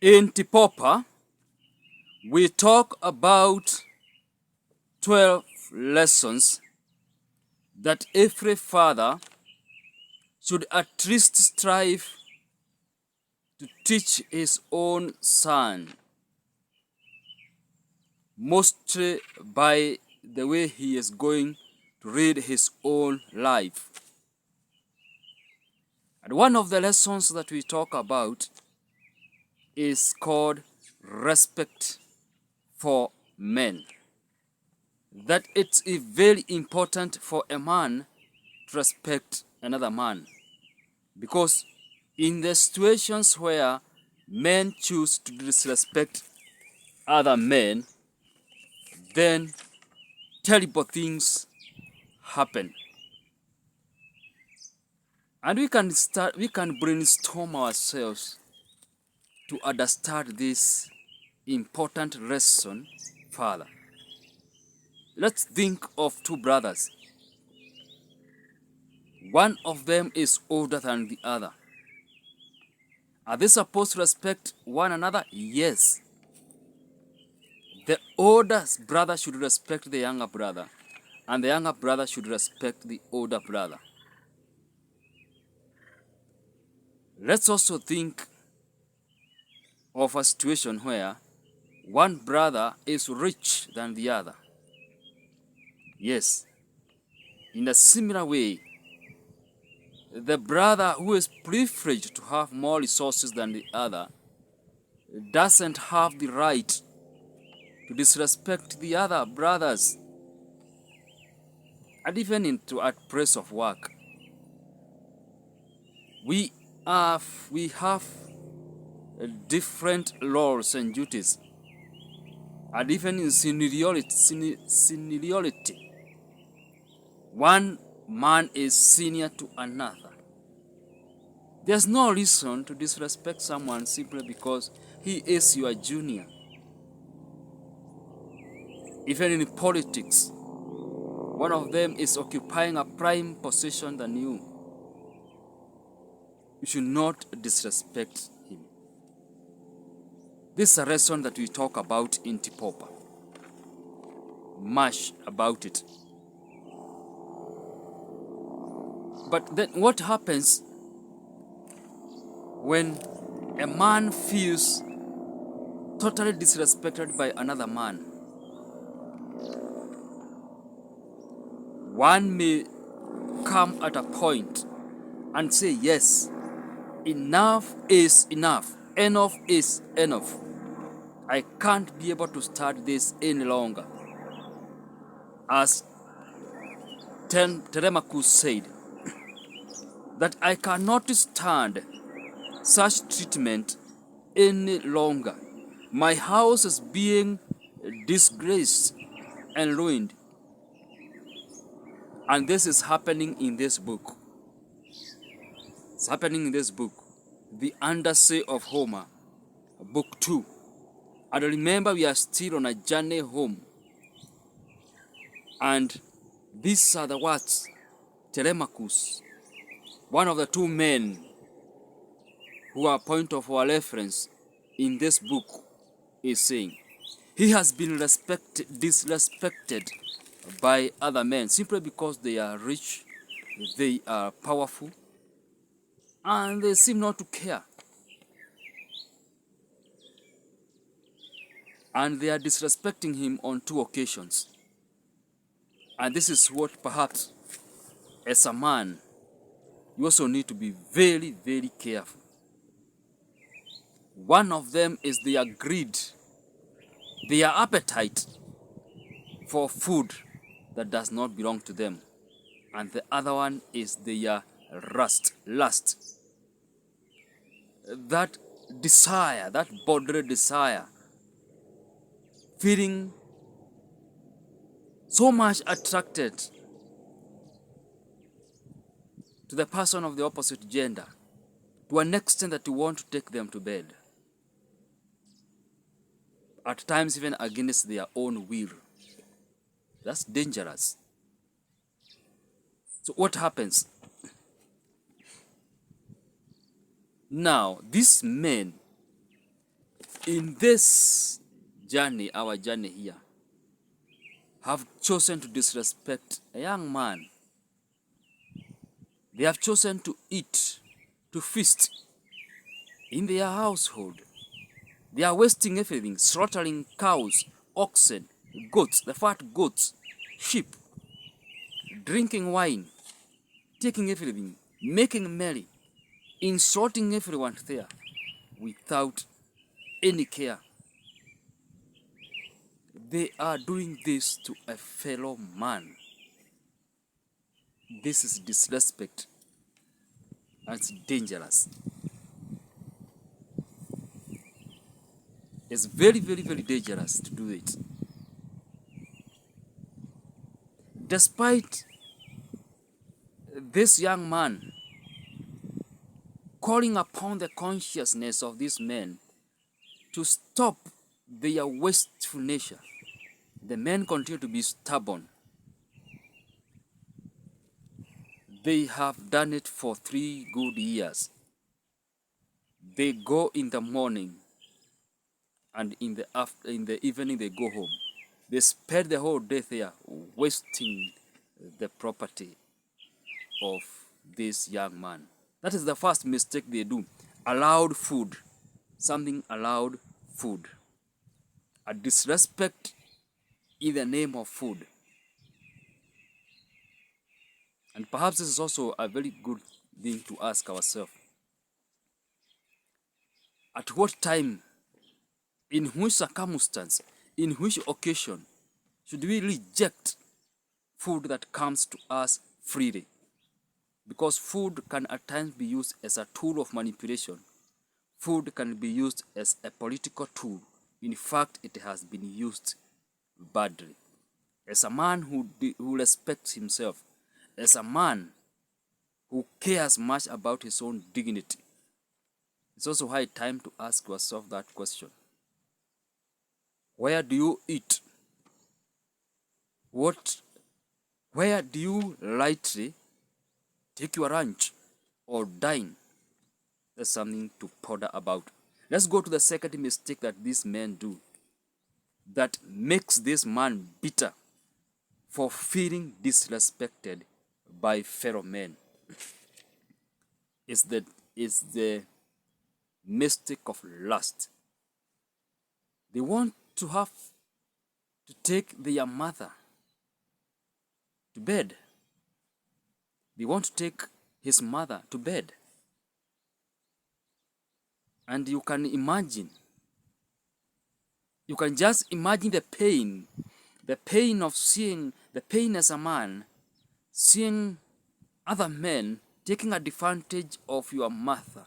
In Tipopa, we talk about 12 lessons that every father should at least strive to teach his own son, mostly by the way he is going to read his own life. And one of the lessons that we talk about is called respect for men. That it's very important for a man to respect another man. Because in the situations where men choose to disrespect other men, then terrible things happen. And we can brainstorm ourselves to understand this important lesson further. Let's think of two brothers. One of them is older than the other. Are they supposed to respect one another? Yes. The older brother should respect the younger brother, and the younger brother should respect the older brother. Let's also think of a situation where one brother is rich than the other. Yes, in a similar way, the brother who is privileged to have more resources than the other doesn't have the right to disrespect the other brothers. And even at place of work, we have different roles and duties. And even in seniority, one man is senior to another. There's no reason to disrespect someone simply because he is your junior. Even in politics, one of them is occupying a prime position than you. You should not disrespect him. This is a lesson that we talk about in Tipopa. Much about it. But then what happens when a man feels totally disrespected by another man? One may come at a point and say, yes, enough is enough. Enough is enough. I can't be able to start this any longer. As Telemachus said, that I cannot stand such treatment any longer. My house is being disgraced and ruined. And this is happening in this book. It's happening in this book, The Odyssey of Homer, book 2. And remember, we are still on a journey home. And these are the words Telemachus, one of the two men who are point of our reference in this book, is saying. He has been disrespected by other men simply because they are rich, they are powerful, and they seem not to care. And they are disrespecting him on 2 occasions. And this is what perhaps, as a man, you also need to be very, very careful. One of them is their greed, their appetite for food that does not belong to them. And the other one is their lust. That desire, that bodily desire, feeling so much attracted to the person of the opposite gender, to an extent that you want to take them to bed. At times even against their own will. That's dangerous. So what happens? Now, these men in this journey, our journey here, have chosen to disrespect a young man. They have chosen to eat, to feast in their household. They are wasting everything, slaughtering cows, oxen, goats, the fat goats, sheep, drinking wine, taking everything, making merry, insulting everyone there without any care. They are doing this to a fellow man. This is disrespect and it's dangerous. It's very, very, very dangerous to do it. Despite this young man calling upon the consciousness of these men to stop their wasteful nature, the men continue to be stubborn. They have done it for 3 good years. They go in the morning and in the evening they go home. They spend the whole day there wasting the property of this young man. That is the first mistake they do. Allowed food. Something allowed food. A disrespect in the name of food. And perhaps this is also a very good thing to ask ourselves. At what time, in which circumstance, in which occasion should we reject food that comes to us freely? Because food can at times be used as a tool of manipulation. Food can be used as a political tool. In fact, it has been used badly. As a man who respects himself, as a man who cares much about his own dignity, it's also high time to ask yourself that question. Where do you eat? Where do you lightly take your lunch or dine? That's something to ponder about. Let's go to the second mistake that these men do that makes this man bitter for feeling disrespected by fellow men. Is the mistake of lust. They want to have to take their mother to bed. They want to take his mother to bed. And you can just imagine the pain of seeing, the pain as a man, seeing other men taking advantage of your mother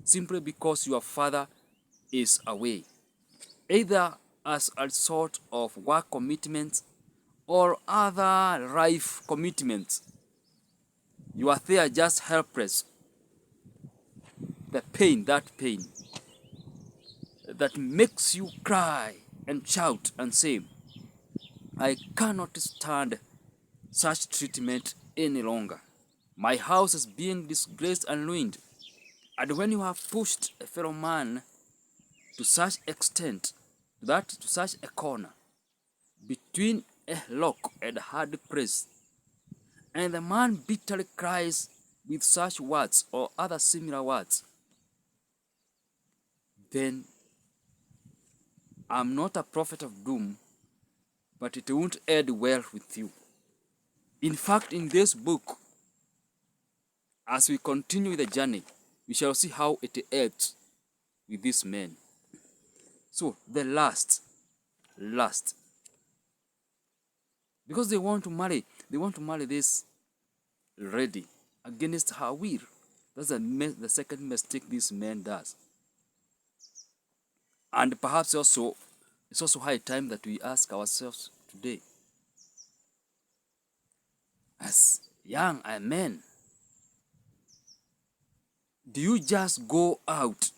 simply because your father is away, either as a sort of work commitments or other life commitments. You are there just helpless. The pain that makes you cry and shout and say, I cannot stand such treatment any longer. My house is being disgraced and ruined. And when you have pushed a fellow man to such extent, to such a corner, between a rock and a hard place, and the man bitterly cries with such words or other similar words, then I'm not a prophet of doom, but it won't end well with you. In fact, in this book, as we continue the journey, we shall see how it ends with these men. So, the last, because they want to marry this lady against her will. That's the second mistake this man does. And perhaps also, it's also high time that we ask ourselves today, as young men, do you just go out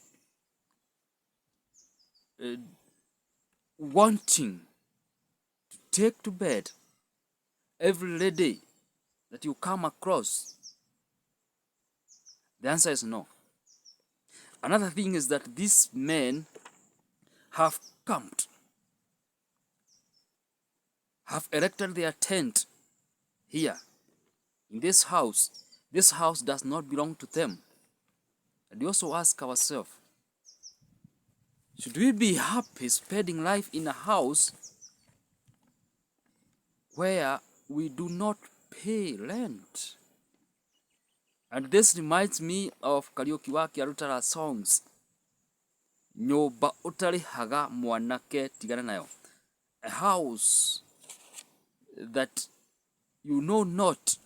wanting to take to bed every lady that you come across? The answer is no. Another thing is that these men have camped, have erected their tent here in this house. This house does not belong to them. And we also ask ourselves, should we be happy spending life in a house where we do not pay rent? And this reminds me of Karaoke wa Kiarutara songs. Nyumba utarihaga mwanake tigana nayo. A house that you know not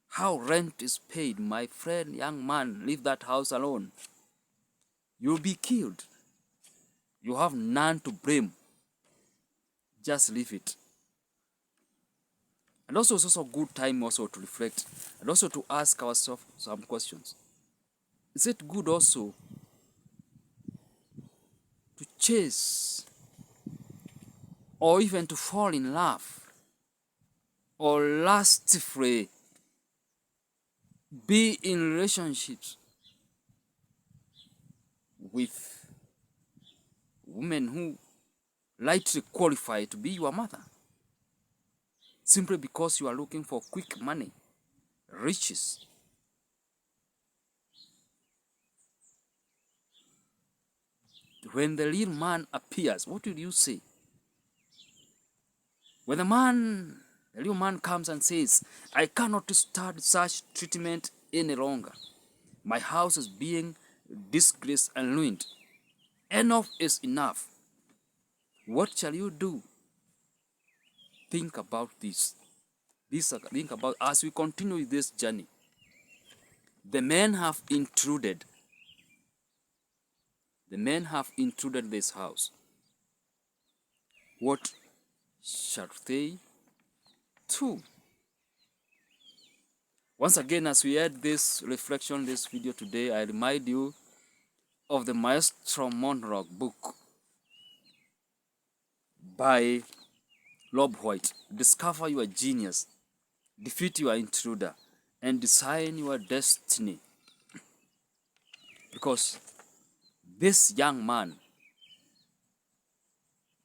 how rent is paid. My friend, young man, leave that house alone. You'll be killed. You have none to blame. Just leave it. And also, it's also a good time also to reflect and also to ask ourselves some questions. Is it good also to chase or even to fall in love or lustfully be in relationships with women who lightly qualify to be your mother, simply because you are looking for quick money, riches? When the real man appears, what will you say? When the real man comes and says, I cannot stand such treatment any longer. My house is being disgraced and ruined. Enough is enough. What shall you do? Think about this. Think about as we continue this journey. The men have intruded. The men have intruded this house. What shall they do? Once again, as we had this reflection, this video today, I remind you of the Maestro monologue book by Rob White. Discover your genius, defeat your intruder, and design your destiny. Because this young man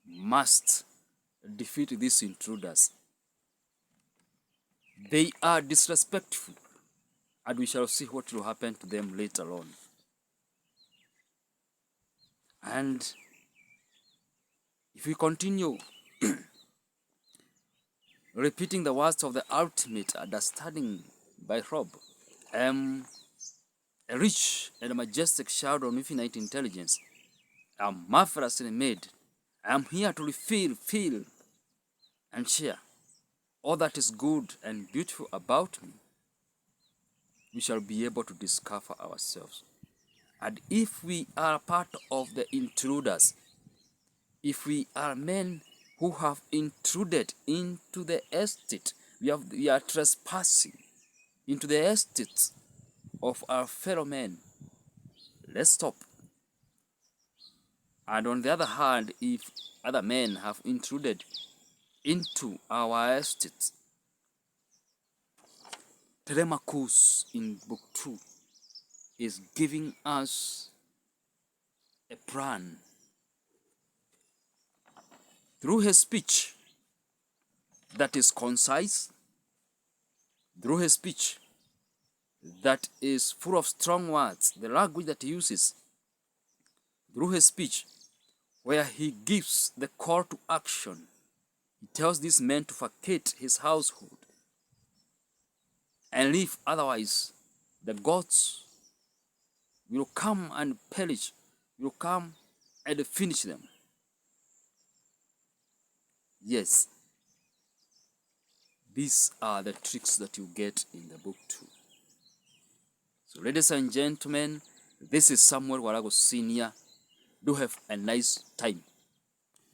must defeat these intruders. They are disrespectful, and we shall see what will happen to them later on. And if we continue repeating the words of the ultimate understanding by Rob, I am a rich and majestic child of infinite intelligence. I am marvelously made. I am here to reveal, feel, and share all that is good and beautiful about me. We shall be able to discover ourselves. And if we are part of the intruders, if we are men who have intruded into the estate, we are trespassing into the estates of our fellow men, let's stop. And on the other hand, if other men have intruded into our estates, Telemachus in book 2 is giving us a plan. Through his speech that is concise, through his speech that is full of strong words, the language that he uses, through his speech where he gives the call to action, he tells these men to vacate his household and leave, otherwise the gods will come and perish, will come and finish them. Yes, these are the tricks that you get in the book too. So ladies and gentlemen, this is Samuel Warago Senior. Do have a nice time.